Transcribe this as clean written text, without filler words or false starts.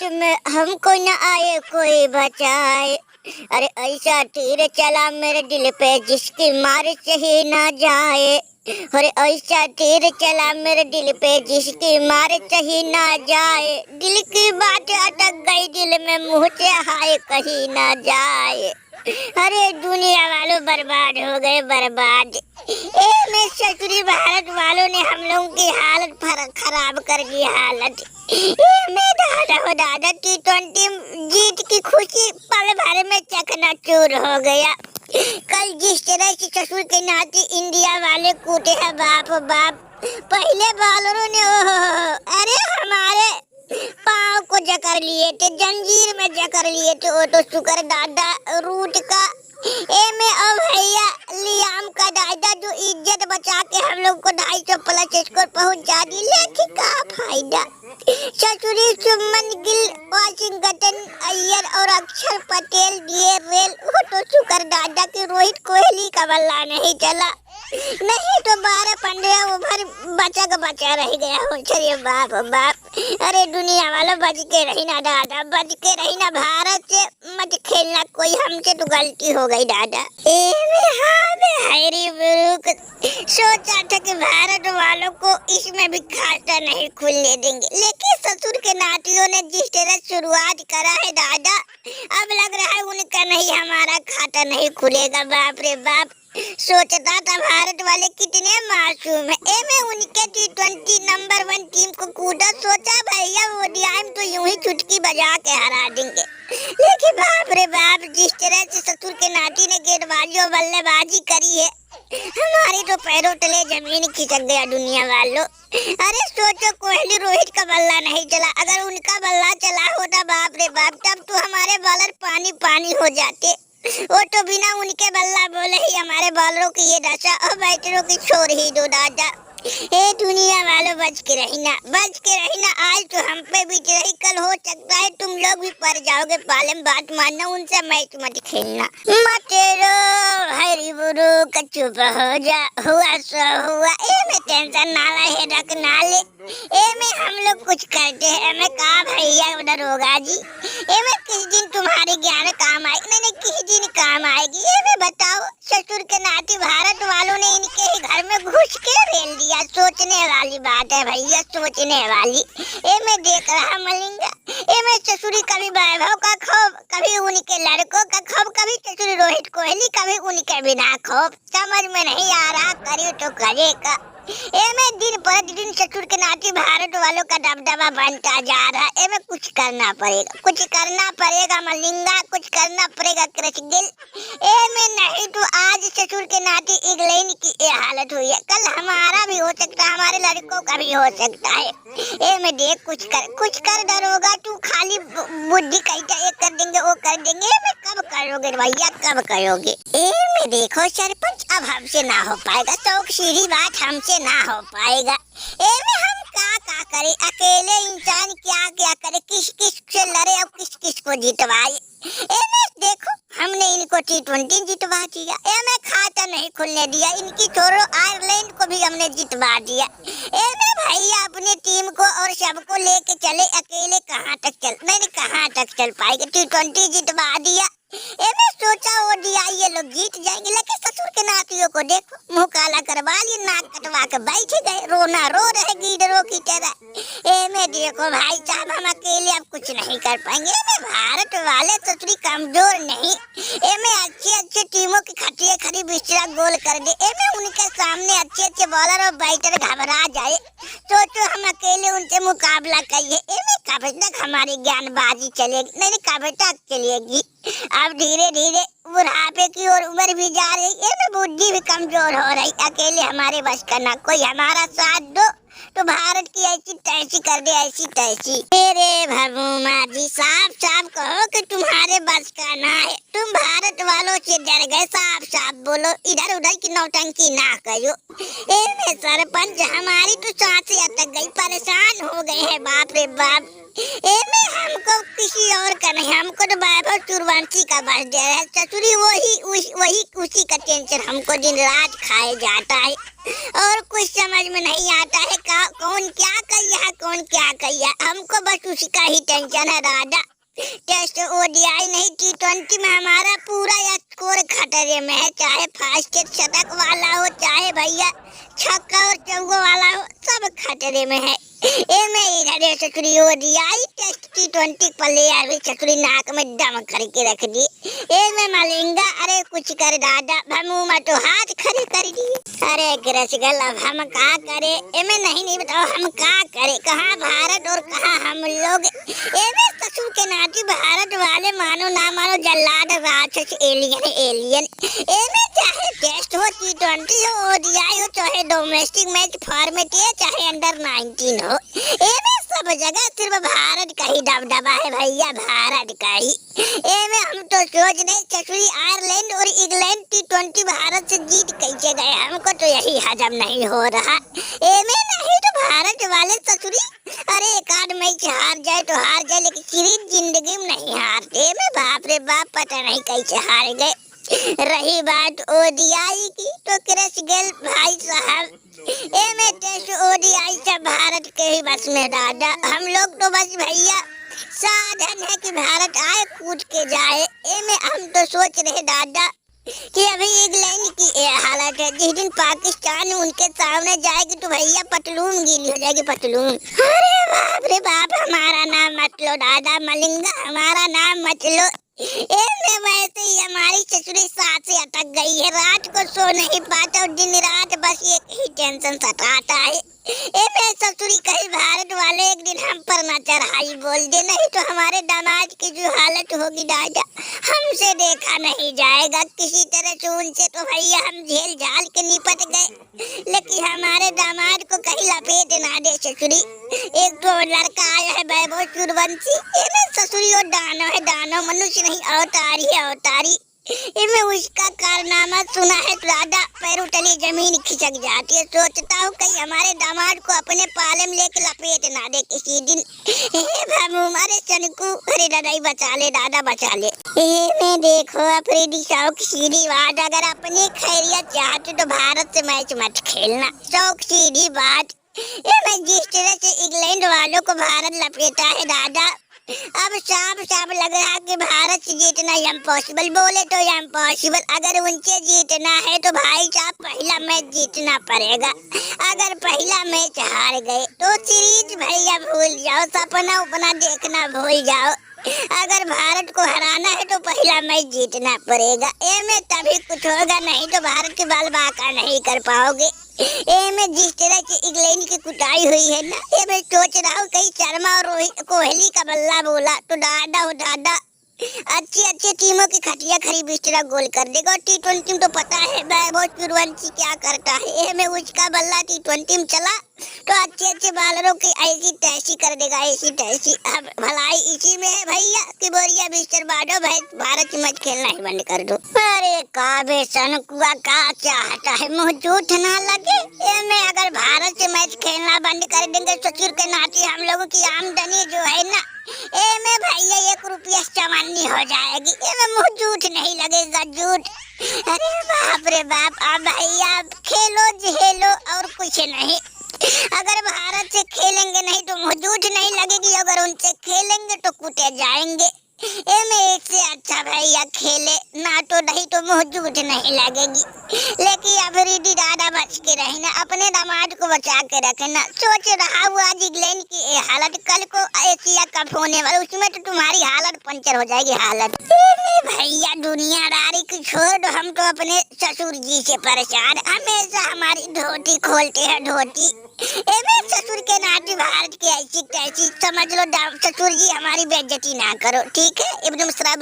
हाथ में हमको न आए कोई बचाए। अरे ऐसा तीर चला मेरे दिल पे जिसकी मार सही ना जाए। अरे ऐसा तीर चला मेरे दिल पे जिसकी मार सही ना जाए। दिल की बात अटक गई दिल में मुँह से हाय कहीं ना जाए। अरे दुनिया वालों बर्बाद हो गए बर्बाद। मैं ससुरी भारत वालों ने हम लोगों की हालत खराब कर दी हालत। मैं दादा हो दादा T20 जीत की खुशी पल भर में चकनाचूर हो गया। कल जिस तरह से ससुर के नाते इंडिया वाले कूटे हैं बाप बाप। पहले बॉलरों ने अरे हमारे पाँव को जकड़ लिए थे, जंजीर में जकड़ लिए थे। वो तो शुक्र दादा रूट का में अब भैया लियाम का दादा जो इज्जत बचा के हम लोग को 250 प्लस स्कोर पहुंचा दी। लेकिन का फायदा। ससुरी सुमन गिल, वाशिंगटन अय्यर और अक्षर पटेल दिए रेल। वो तो शुक्र दादा की रोहित कोहली का बल्ला नहीं चला, नहीं तो 12-15 ओवर बचा रह गया हो। चलिए बाप बाप। अरे दुनिया वालों बच के रही ना दादा, बच के रही ना। भारत से मत खेलना कोई, हमसे तो गलती हो गई दादा। सोचा था कि भारत वालों को इसमें भी खाता नहीं खुलने देंगे, लेकिन ससुर के नातियों ने जिस तरह शुरुआत करा है दादा, अब लग रहा है उनका नहीं हमारा खाता नहीं खुलेगा। बाप रे बाप। सोचता था भारत वाले कितने मासूम है। मैं उनके T20 नंबर 1 टीम को कूदा, सोचा भैया ओडीआई तो यूं ही चुटकी बजा के हरा देंगे। लेकिन बाप रे बाप, जिस तरह से ससुर के नाती ने गेंदबाजी और बल्लेबाजी करी है, हमारी तो पैरों तले जमीन खिसक गया दुनिया वालों। अरे सोचो कोहली रोहित का बल्ला नहीं चला, अगर उनका बल्ला चला होता बाप रे बाप, तब तो हमारे बॉलर पानी पानी हो जाते। वो तो बिना उनके बल्ला बोले ही हमारे बॉलरों की ये दशा और बैटरों की छोड़ ही दो दादा। दुनिया वालों बच के रहना, बच के रहना। आज तो हम पे बीत रही, कल हो सकता है तुम लोग भी पड़ जाओगे पाले में। बात मानना, उनसे मैच मत खेलना। मतेरो हरी बुरु चुप हो जा, हुआ सो हुआ। में टेंशन ना ले, रख ना ले। में हम लोग कुछ करते हैं। मैं कहा भैया उधर होगा जी। में किस दिन तुम्हारे ज्ञान काम आएगी, नहीं किस दिन काम आएगी। में बताओ, ससुर के नाती भारत वालों ने इनके ही घर में घुस के रेल दिया। सोचने वाली बात है भैया, सोचने वाली। में देख रहा मलिंगा, में ससुरी कभी वैभव का खौफ, कभी उनके लड़कों का खौफ, कभी ससुरी रोहित कोहली, कभी उनके बिना खौफ। समझ में नहीं आ रहा, करे तो करेगा। में दिन पर दिन ससुर के नाती भारत वालों का दबदबा बनता जा रहा है। में कुछ करना पड़ेगा, कुछ करना पड़ेगा मलिंगा, कुछ करना पड़ेगा कृष गिल। में नहीं तो आज ससुर के नाती इंग्लैंड की ये हालत हुई है, कल हमारा भी हो सकता है, हमारे लड़कों का भी हो सकता है। में देख कुछ कर दरोगा तू, खाली बुद्धि कहता एक कर देंगे वो कर देंगे। में कब करोगे भैया, कब करोगे। में देखो सरपंच, अब हमसे ना हो पाएगा, तो सीधी बात हमसे ना हो पाएगा। में हम क्या करे, अकेले इंसान क्या करे, किस से लड़े और किस को जितवाए। में देखो हमने इनको T20 जितवा दिया। में खाता नहीं खुलने दिया, इनकी छोड़ो आयरलैंड को भी हमने जितवा दिया। में भैया अपनी टीम को और सबको लेके चले, अकेले कहाँ तक चल पाएगा। T20 जितवा दिया। में सोचा ओडीआई ये लोग जीत जाएंगे, लेकिन ससुर के नातियों को देखो, मुंह काला करवा लिए, नाक कटवा के बैठ गए, रोना रो रहे गीदड़ों की तरह। में देखो भाई साहब, हम अकेले अब कुछ नहीं कर पाएंगे। में भारत वाले ससुरी कमजोर नहीं। में अच्छे टीमों की खटिया खड़ी बिस्तरा गोल कर दे। में उनके सामने अच्छे बॉलर और बैटर घबरा जाए। सोचो हम अकेले उनसे मुकाबला करिए। में कब तक हमारी ज्ञानबाजी चलेगी, नहीं कब तक चलेगी। अब धीरे धीरे बुढ़ापे की ओर उम्र भी जा रही है, में बुद्धि भी कमजोर हो रही। अकेले हमारे बस का ना, कोई हमारा साथ दो तो भारत की ऐसी तैसी कर दे, ऐसी तैसी। मेरे भगवान जी, साफ कहो कि तुम्हारे बस का ना है, तुम भारत वालों से डर गए। साफ बोलो, इधर उधर की नौटंकी ना करो। में सरपंच, हमारी तो सांसें अटक गई, परेशान हो गए हैं बाप रे बाप। में हमको हमको किसी और का नहीं, हमको तो वैभव सूर्यवंशी का बर्थडे है ससुरी। वही उसी का टेंशन हमको दिन रात खाए जाता है और कुछ समझ में नहीं आता है कौन क्या कहिया कौन क्या कहिया। हमको बस उसी का ही टेंशन है दादा। टेस्ट ओडीआई नहीं T20 में हमारा पूरा स्कोर खतरे में है, चाहे फास्ट शतक वाला हो चाहे भैया छक्का और चौको वाला हो, सब खतरे में है। में इधर ससुरी ओडीआई टेस्ट T20 प्लेयर भी ससुरी नाक में दम करके रख दी। में मलिंगा अरे कुछ कर दादा, भमू में तो हाथ खड़े कर दिए। अरे रसगल अब हम क्या करे, एमे नहीं बताओ हम क्या करे, कहाँ भारत और कहाँ हम लोग। एमे ससुर के नाती भारत वाले मानो ना मानो जल्लाद राक्षस एलियन। एमे चाहे टेस्ट हो T20 हो ओडीआई हो चाहे डोमेस्टिक मैच फॉर्मेट है चाहे अंडर-19 हो, एमे सब जगह सिर्फ भारत का ही दबदबा है भैया, भारत का ही। एमे हम तो सोच नहीं ससुरी आयरलैंड और इंग्लैंड T20 भारत से जीत कैसे गए, हमको तो यही हजम नहीं हो रहा। एमे नहीं तो भारत वाले ससुरी अरे एक आध मैच हार जाए तो हार जाए, लेकिन सीरीज जिंदगी में नहीं हारते। में बाप रे बाप पता नहीं कैसे हार गए। रही बात ओडीआई की तो क्रिस गेल भाई साहब, में टेस्ट ओडीआई सब भारत के ही बस में दादा। हम लोग तो बस भैया साधन है कि भारत आए कूद के जाए। में हम तो सोच रहे दादा कि अभी इंग्लैंड की हालत है, जिस दिन पाकिस्तान उनके सामने जाएगी तो भैया पतलून गीली हो जाएगी, पतलून। अरे बाप रे बाप, हमारा नाम मत लो दादा मलिंगा, हमारा नाम मत लो। में वैसे ही हमारी ससुरी सांसें अटक गई है, रात को सो नहीं पाता और दिन रात बस एक ही टेंशन सताता है। में ससुरी कहीं भारत वाले एक दिन हम पर न चढ़ाई बोल दे, नहीं तो हमारे दामाद की जो हालत होगी दादा हमसे देखा नहीं जाएगा किसी तरह से। उनसे तो भैया हम झेल झाल के निपट गए, लेकिन हमारे दामाद को कहीं लपेट ना दे ससुरी। एक तो लड़का आया है वैभव सूर्यवंशी, ससुरी और दानव है, दानव मनुष्य नहीं अवतारी है अवतारी। इनमें उसका कारनामा सुना है तो दादा पैरों तले जमीन खिसक जाती है। सोचता हूँ कहीं हमारे दामाद को अपने पाले में लेके लपेट ना दे किसी दिन। हमारे सनकू अरे दादा बचा ले दादा बचा ले। मैं देखो अफरीदी शौक सीधी बात, अगर अपनी खैरियत चाहते तो भारत से मैच मत खेलना, शौक सीधी बात। मैं जिस तरह से इंग्लैंड वालों को भारत लपेटा है दादा, अब साफ लग रहा कि भारत से जीतना इम्पॉसिबल, बोले तो इम्पॉसिबल। अगर उनसे जीतना है तो भाई साहब पहला मैच जीतना पड़ेगा। अगर पहला मैच हार गए तो सीरीज भैया भूल जाओ, सपना उपना देखना भूल जाओ। अगर भारत को हराना है तो पहला मैच जीतना पड़ेगा। में तभी कुछ होगा, नहीं तो भारत के बाल बाका नहीं कर पाओगे। में जिस तरह से इंग्लैंड की कुटाई हुई है ना, मैं सोच रहा हूँ कहीं शर्मा और कोहली का बल्ला बोला तो दादा हो दादा अच्छी टीमों की खटिया खरी बिस्तरा गोल कर देगा। T20 तो पता है वैभव सूर्यवंशी क्या करता है। में उसका बल्ला T20 में चला तो अच्छे बालरों की ऐसी तैसी कर देगा, ऐसी तैसी। अब भलाई इसी में है भैया कि बोरिया बिस्तर बांटो भाई, भारत मैच खेलना ही बंद कर दो। अरे काबे सनकुआ का चाहता है मुँह झूठ ना लगे। में अगर भारत से मैच खेलना बंद कर देंगे ससुर के नाते हम लोगों की आमदनी जो है ना, में भैया 1 रुपया चमानी हो जाएगी। में मुँह झूठ नहीं लगेगा, झूठ। अरे बाप रे बाप, अब भैया खेलो झेलो और कुछ नहीं। अगर भारत से खेलेंगे नहीं तो मुँह झूठ नहीं लगेगी, अगर उनसे खेलेंगे तो कूटे जाएंगे। में इससे अच्छा भैया खेले ना तो नहीं तो मुँह झूठ नहीं लगेगी। लेकिन अफरीदी दादा बच के रहना, अपने दामाद को बचा के रखना। सोच रहा हूँ आज इंग्लैंड की हालत, कल को एशिया कप होने वाला, उसमें तो तुम्हारी हालत पंचर हो जाएगी हालत। भैया दुनियादारी की छोड़ दो, हम तो अपने ससुर जी से परेशान, हमेशा हमारी धोती खोलते हैं धोती। ससुर के नाते भारत की ऐसी तैसी समझ लो, ससुर जी हमारी बेइज्जती ना करो, ठीक है। इब्न मुसरा